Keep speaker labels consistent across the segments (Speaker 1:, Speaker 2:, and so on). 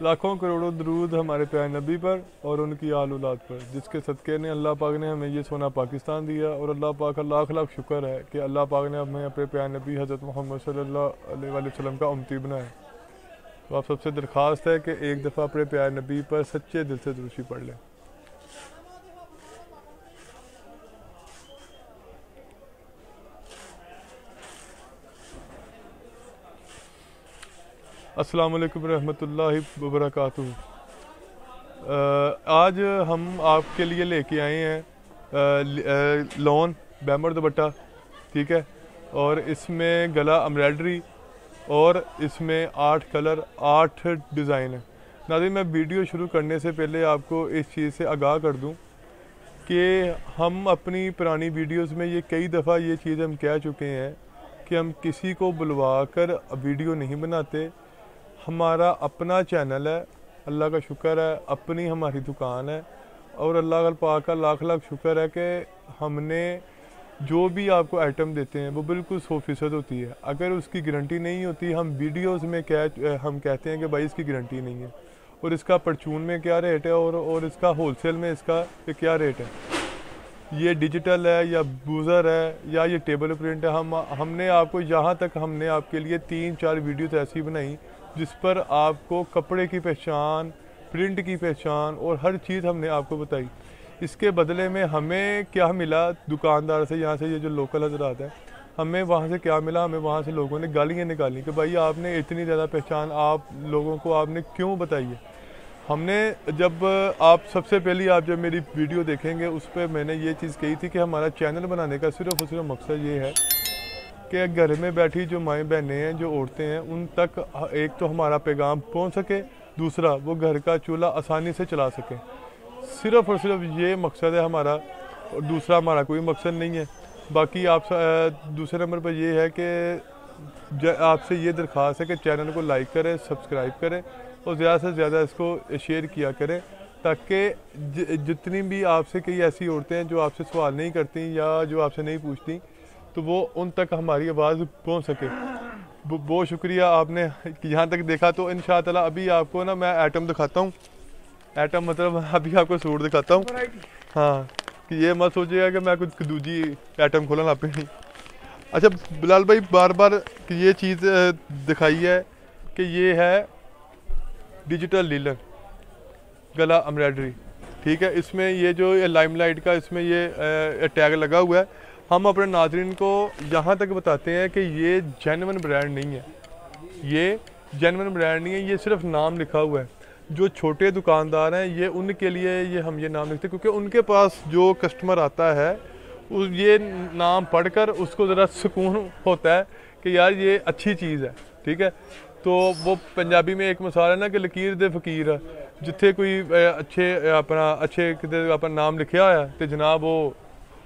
Speaker 1: लाखों करोड़ों दरूद हमारे प्यारे नबी पर और उनकी आल औलाद पर, जिसके सदक़े ने अल्लाह पाक ने हमें ये सोना पाकिस्तान दिया। और अल्लाह पाक का लाख लाख शुक्र है कि अल्लाह पाक ने हमें अपने प्यारे नबी हज़रत मोहम्मद सल्लल्लाहु अलैहि वसल्लम का उम्मती बनाया। तो आप सबसे दरख्वास्त है कि एक दफ़ा अपने प्यारे नबी पर सच्चे दिल से दुरूशी पढ़ लें। अस्सलाम वालेकुम रहमतुल्लाहि व बरकातुहू। आज हम आपके लिए लेके आए हैं लॉन बैमर दुपट्टा, ठीक है। और इसमें गला एम्ब्रॉयडरी और इसमें 8 कलर 8 डिज़ाइन है। नाज़रीन, मैं वीडियो शुरू करने से पहले आपको इस चीज़ से आगाह कर दूं कि हम अपनी पुरानी वीडियोस में ये कई दफ़ा ये चीज़ हम कह चुके हैं कि हम किसी को बुलवा कर वीडियो नहीं बनाते। हमारा अपना चैनल है, अल्लाह का शुक्र है, अपनी हमारी दुकान है। और अल्लाह पाक का लाख लाख शुक्र है कि हमने जो भी आपको आइटम देते हैं वो बिल्कुल 100% होती है। अगर उसकी गारंटी नहीं होती, हम वीडियोस में हम कहते हैं कि भाई इसकी गारंटी नहीं है और इसका परचून में क्या रेट है और इसका होलसेल में इसका क्या रेट है, ये डिजिटल है या बूज़र है या ये टेबल प्रिंट है। हमने आपको यहाँ तक हमने आपके लिए 3-4 वीडियोस ऐसी बनाई जिस पर आपको कपड़े की पहचान, प्रिंट की पहचान और हर चीज़ हमने आपको बताई। इसके बदले में हमें क्या मिला दुकानदार से, यहाँ से ये जो लोकल हजरात है, हमें वहाँ से क्या मिला, हमें वहाँ से लोगों ने गालियाँ निकाली कि भाई आपने इतनी ज़्यादा पहचान आप लोगों को आपने क्यों बताई है। हमने जब आप सबसे पहले आप जब मेरी वीडियो देखेंगे उस पर मैंने ये चीज़ कही थी कि हमारा चैनल बनाने का सिर्फ और सिर्फ मकसद ये है कि घर में बैठी जो माएँ बहनें हैं, जो औरतें हैं, उन तक एक तो हमारा पैगाम पहुंच सके, दूसरा वो घर का चूल्हा आसानी से चला सके। सिर्फ और सिर्फ ये मकसद है हमारा, और दूसरा हमारा कोई मकसद नहीं है। बाकी आप दूसरे नंबर पर ये है कि आपसे ये दरख्वास्त है कि चैनल को लाइक करें, सब्सक्राइब करें और ज़्यादा से ज़्यादा इसको शेयर किया करें, ताकि जितनी भी आपसे कई ऐसी औरतें हैं जो आपसे सवाल नहीं करती या जो आपसे नहीं पूछती, तो वो उन तक हमारी आवाज़ पहुंच सके। बहुत शुक्रिया आपने यहाँ तक देखा। तो इंशाअल्लाह अभी आपको ना मैं आइटम दिखाता हूँ। आइटम मतलब अभी आपको सूट दिखाता हूँ। हाँ, कि ये मत सोचिएगा कि मैं कुछ दूजी आइटम खोलना ना पे नहीं। अच्छा बिलाल भाई, बार बार ये चीज़ दिखाई है कि ये है डिजिटल लीलन गला एम्ब्रॉयडरी, ठीक है। इसमें ये जो लाइमलाइट का इसमें ये टैग लगा हुआ है। हम अपने नाज़रीन को यहाँ तक बताते हैं कि ये जेन्युइन ब्रांड नहीं है, ये जेन्युइन ब्रांड नहीं है, ये सिर्फ नाम लिखा हुआ है। जो छोटे दुकानदार हैं ये उनके लिए ये हम ये नाम लिखते हैं, क्योंकि उनके पास जो कस्टमर आता है ये नाम पढ़कर उसको ज़रा सुकून होता है कि यार ये अच्छी चीज़ है, ठीक है। तो वो पंजाबी में एक मिसाल है ना कि लकीर दे फकीर, जिथे कोई अच्छे अपना नाम लिखा है तो जनाब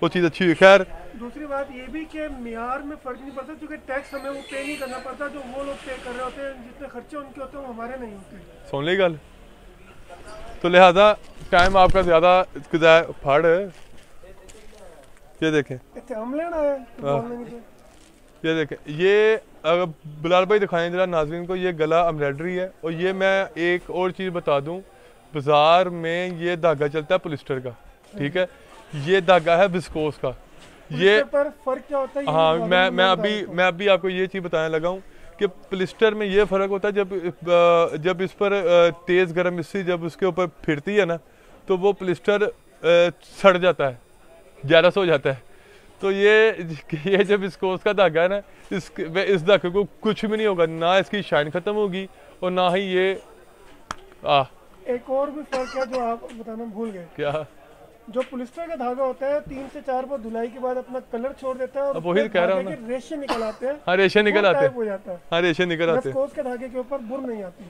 Speaker 1: वो चीज़ अच्छी हुई। खैर,
Speaker 2: दूसरी बात ये भी कि मियार में फ़र्क नहीं पड़ता, क्योंकि टैक्स हमें वो पे नहीं करना पड़ता। जो वो लोग पे कर रहे होते हैं, जितने खर्चे उनके होते हैं वो हमारे नहीं होते।
Speaker 1: सुन ली गल। तो लिहाजा टाइम आपका ज़्यादा फाड़ है। ये देखें,
Speaker 2: हम लेना है
Speaker 1: ये देखें, ये अगर बिलाल भाई दिखाएं जरा नाज़रीन को, ये गला एम्ब्रॉयडरी है। और ये मैं एक और चीज़ बता दूं, बाज़ार में ये धागा चलता है पॉलिस्टर का, ठीक है। ये धागा है विस्कोस का। ये
Speaker 2: पर फर्क क्या होता है?
Speaker 1: हाँ, मैं अभी आपको ये चीज़ बताने लगा हूँ कि पॉलिस्टर में ये फ़र्क होता है, जब इस पर तेज़ गर्म इस्त्री जब उसके ऊपर फिरती है ना, तो वो पॉलिस्टर सड़ जाता है, ज़्यादा हो जाता है। तो ये जब विस्कोस का धागा है ना, इस धागे को कुछ भी नहीं होगा, ना इसकी शाइन ख़त्म होगी और ना ही ये
Speaker 2: एक और भी फर्क है जो आप बताना भूल गए।
Speaker 1: क्या?
Speaker 2: जो पॉलिस्टर का धागा होता है 3 से 4 बार धुलाई के बाद अपना कलर छोड़ देता है और
Speaker 1: वही कह रहा हूं ना,
Speaker 2: रेशे निकल आते हैं।
Speaker 1: हाँ, रेशे निकल आते
Speaker 2: हो जाता है।
Speaker 1: हाँ, रेशे निकल आते हैं।
Speaker 2: विस्कोस के धागे के ऊपर बुर नहीं आती।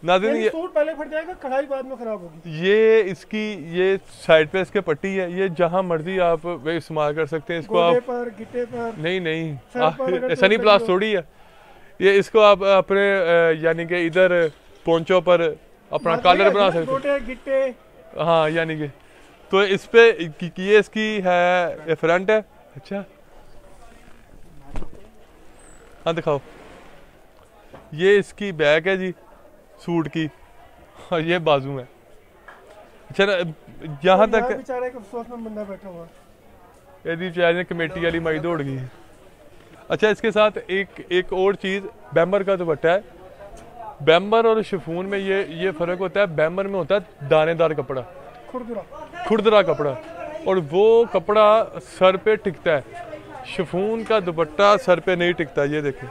Speaker 1: नाज़रीन, ये
Speaker 2: सूट पहले फट जाएगा, कढ़ाई बाद में खराब होगी।
Speaker 1: ये साइड पे इसके पट्टी है, ये जहाँ मर्जी आप इस्तेमाल कर सकते हैं इसको। आप
Speaker 2: पर गिटे पर
Speaker 1: नहीं सनी प्लास थोड़ी है ये। इसको आप अपने यानी कि इधर पोंचो पर अपना कॉलर बना सकते हैं,
Speaker 2: गिट्टे।
Speaker 1: हाँ, यानी कि तो इस पे ये इसकी है फ्रंट है। अच्छा हाँ, दिखाओ, ये इसकी बैक है जी, सूट की, और ये बाजू है। अच्छा यहाँ तक
Speaker 2: बेचारा एक अफसोस में बंदा बैठा हुआ
Speaker 1: यदि चाहे कमेटी वाली माई दौड़ गई। अच्छा इसके साथ एक और चीज़, बैम्बर का दुपट्टा है। बैम्बर और शिफॉन में ये फ़र्क होता है, बैम्बर में होता है दानेदार कपड़ा, खुरदरा कपड़ा, और वो कपड़ा सर पे टिकता है। शिफॉन का दुपट्टा सर पे नहीं टिकता। ये देखें,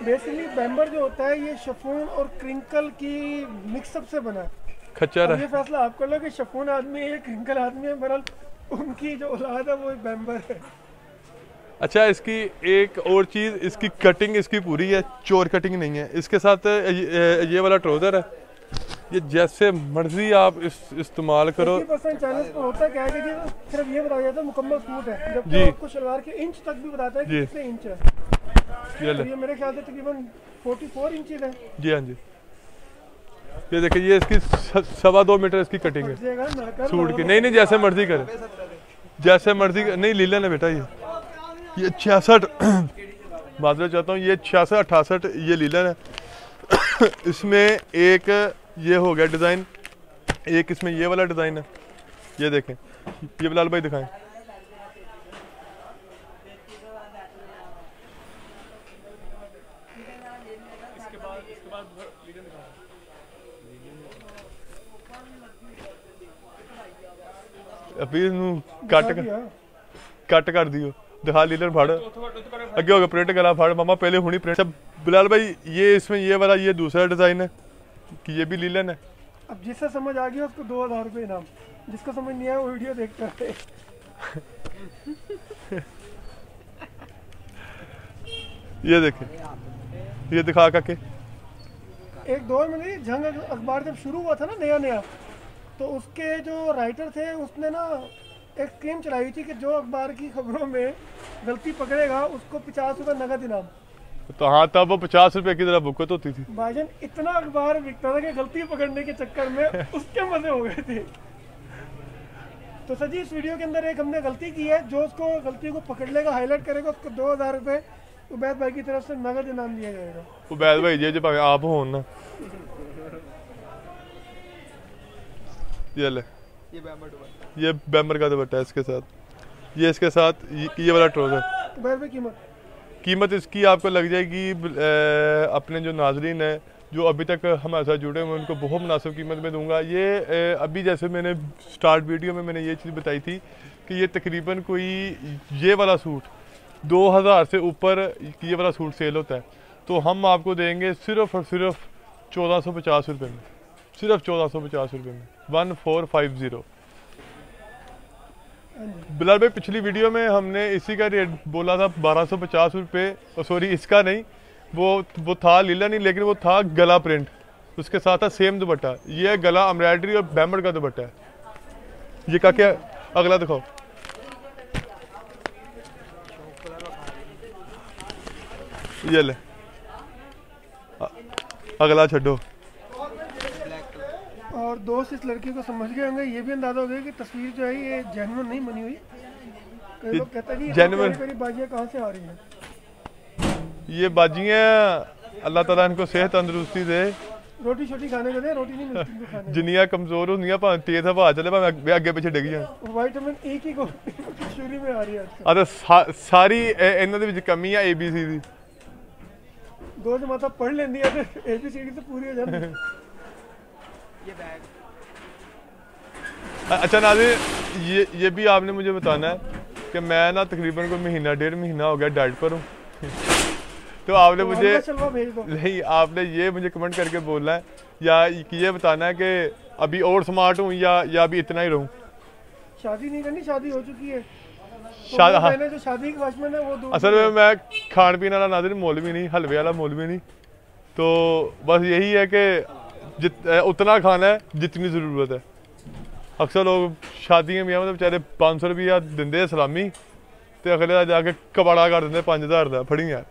Speaker 2: बेसिकली बैम्बर जो होता है ये शिफॉन और क्रिंकल की मिक्सअप से बना है।
Speaker 1: खच्चर है।
Speaker 2: ये फैसला आप कर लो कि शिफॉन आदमी है, क्रिंकल आदमी है, बहरहाल उनकी जो औलाद है वो एक बैम्बर है।
Speaker 1: अच्छा इसकी एक और चीज़, इसकी कटिंग इसकी पूरी है, चोर कटिंग नहीं है। इसके साथ ये वाला ट्राउज़र है, ये जैसे मर्जी आप इस्तेमाल करो।
Speaker 2: 80% चैनल पर होता क्या है कि जी सिर्फ ये बताया जाता है मुकम्मल सूट है, जबकि
Speaker 1: जी।
Speaker 2: आपको शलवार के इंच तक भी बताता है कि कितने इंच है।
Speaker 1: ये
Speaker 2: तो ये मेरे ख्याल से तकरीबन 44 इंच है।
Speaker 1: जी हाँ जी, ये देखिए, ये इसकी 2.25 मीटर इसकी कटिंग है सूट की। नहीं जैसे मर्जी करे, जैसे मर्जी नहीं लीलन है बेटा। ये 66 माजरा चाहता हूँ, ये 66-68 ये लीलन है। इसमें एक ये हो गया डिज़ाइन, एक इसमें ये वाला डिज़ाइन है। ये देखें, ये बिलाल भाई दिखाएं। अभी कट कर दियो, दिखा लीलन फाड़ अगे हो गया प्रिंट गला फाड़ मामा, पहले हुनी प्रिंट। सब बिलाल भाई ये इसमें ये वाला ये दूसरा डिज़ाइन है कि ये भी लीलन है।
Speaker 2: अब जिससे समझ आ गया उसको 2000 रुपये इनाम, जिसको समझ नहीं आया वो वीडियो देखता है।
Speaker 1: ये देखें, ये दिखा के
Speaker 2: एक दौर में नहीं, जंग अखबार जब शुरू हुआ था ना नया नया, तो उसके जो राइटर थे उसने ना एक स्कीम चलाई थी कि जो अखबार की खबरों में गलती पकड़ेगा उसको 50 रुपये नगद इनाम।
Speaker 1: तो हाँ, तब वो 50 रुपए की तरह बुकत होती थी।
Speaker 2: भाईजान इतना अखबार बिकता था कि गलती पकड़ने के चक्कर में उसके मजे हो गए थे। तो सर जी इस वीडियो के अंदर एक हमने गलती की है, जो उसको गलती को पकड़ लेगा, हाईलाइट करेगा, उसको 2000 रुपये उबैद भाई की तरफ से नगद इनाम दिया जाएगा।
Speaker 1: उबैद भाई जी भाई आप हो ना, ये ले, ये बैम्बर का दुपट्टा है इसके साथ, ये इसके साथ ये वाला ट्राउजर।
Speaker 2: उबैद भाई
Speaker 1: कीमत इसकी आपको लग जाएगी, अपने जो नाजरीन है जो अभी तक हमारे साथ जुड़े हुए उनको बहुत मुनासिब कीमत में दूंगा। ये अभी जैसे मैंने स्टार्ट वीडियो में मैंने ये चीज़ बताई थी कि ये तकरीबन कोई ये वाला सूट 2000 से ऊपर ये वाला सूट सेल होता है, तो हम आपको देंगे सिर्फ और सिर्फ 1450 रुपये में, सिर्फ 1450 रुपये में, 1450। बिलाल भाई पिछली वीडियो में हमने इसी का रेट बोला था 1250 रुपये, सॉरी इसका नहीं, वो था लीला नहीं, लेकिन वो था गला प्रिंट, उसके साथ था सेम दुपट्टा। ये गला एम्ब्रॉयडरी और बैम्बर का दुपट्टा है। ये का क्या, अगला दिखाओ। ये ले, अगला छो।
Speaker 2: और दोस्त इस लड़की को समझ गए होंगे, ये भी अंदाजा हो गया कि तस्वीर जो है ये जेन्युइन नहीं बनी हुई। कई लोग कहते हैं कि मेरी बाजियाँ कहाँ से आ रही हैं।
Speaker 1: ये बाजियाँ अल्लाह ताला इनको सेहत तंदुरुस्ती दे,
Speaker 2: रोटी छोटी खाने को दे, रोटी नहीं मिलती इनको खाने।
Speaker 1: जिनिया कमजोर होंगी भावें तेज हवा चले, भावें आगे पीछे डिग जाए।
Speaker 2: विटामिन ए की शुरू में आ रही है
Speaker 1: अरे सारी इन्हां दे विच कमी है ABC दी।
Speaker 2: दो जमाता पढ़ लेंदी है तो ABCD तो पूरी हो जाती।
Speaker 1: अच्छा नाज़रीन, ये भी आपने मुझे बताना है कि मैं ना तकरीबन कोई महीना 1.5 महीना हो गया डाइट पर हूँ। तो आपने मुझे नहीं, आपने ये मुझे कमेंट करके बोलना है या ये बताना है कि अभी और स्मार्ट हूँ या अभी इतना ही रहूँ।
Speaker 2: शादी नहीं करनी, शादी हो चुकी है।
Speaker 1: तो
Speaker 2: हाँ, जो शादी की ख्वाहिश है वो
Speaker 1: असल में मैं खान पीने वाला नाज़रीन मौलवी नहीं, हलवे वाला मौलवी नहीं, तो बस यही है कि उतना खाना है जितनी ज़रूरत है। अक्सर लोग शादियां ब्याह में बेचारे 500 रुपया देंगे सलामी, तो अगले जाके कबाड़ा कर देंगे 5000 का। फड़ी यार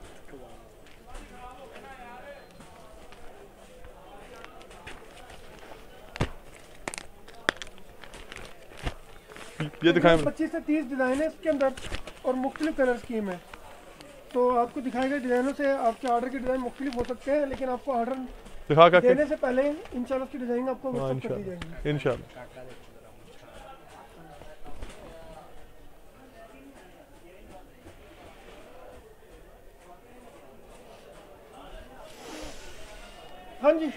Speaker 1: ये दिखाएं।
Speaker 2: 25 से 30 डिज़ाइन है इसके अंदर और मुख्तलिफ कलर स्कीम है। तो आपको दिखाए गए डिज़ाइनों से आपके ऑर्डर के डिज़ाइन मुख्तलिफ हो सकते हैं, लेकिन आपको ऑर्डर
Speaker 1: दिखा के
Speaker 2: देने से पहले इंशाल्लाह उसकी डिजाइन आपको
Speaker 1: हाँ
Speaker 2: व्हाट्सएप कर दी जाएगी।
Speaker 1: इंशाल्लाह।
Speaker 2: हाँ जी,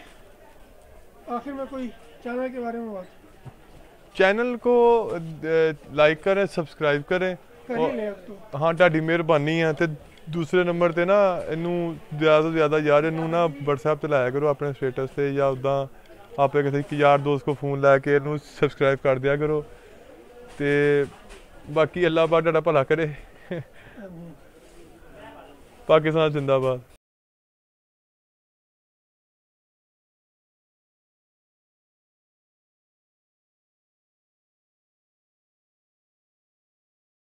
Speaker 2: आखिर में कोई चैनल के बारे में बात
Speaker 1: चैनल को लाइक करें, सब्सक्राइब करें।
Speaker 2: कर ही ले अब तो।
Speaker 1: हाँ ਤੁਹਾਡੀ ਮਿਹਰਬਾਨੀ ਹੈ। ਤੇ ਦੂਸਰੇ ਨੰਬਰ ਤੇ ਨਾ ਇਹਨੂੰ ਜ਼ਿਆਦਾ ਤੋਂ ਜ਼ਿਆਦਾ ਯਾਰ ਇਹਨੂੰ ਨਾ WhatsApp ਤੇ ਲਾਇਆ ਕਰੋ ਆਪਣੇ ਸਟੇਟਸ ਤੇ, ਜਾਂ ਉਦਾਂ ਆਪੇ ਕਿਸੇ ਇੱਕ ਯਾਰ ਦੋਸਤ ਕੋ ਫੋਨ ਲਾ ਕੇ ਇਹਨੂੰ ਸਬਸਕ੍ਰਾਈਬ ਕਰ ਦਿਆ ਕਰੋ। ਤੇ ਬਾਕੀ ਅੱਲਾਹ ਪਾਕ ਤੁਹਾਡਾ ਭਲਾ ਕਰੇ। ਪਾਕਿਸਤਾਨ ਜ਼ਿੰਦਾਬਾਦ।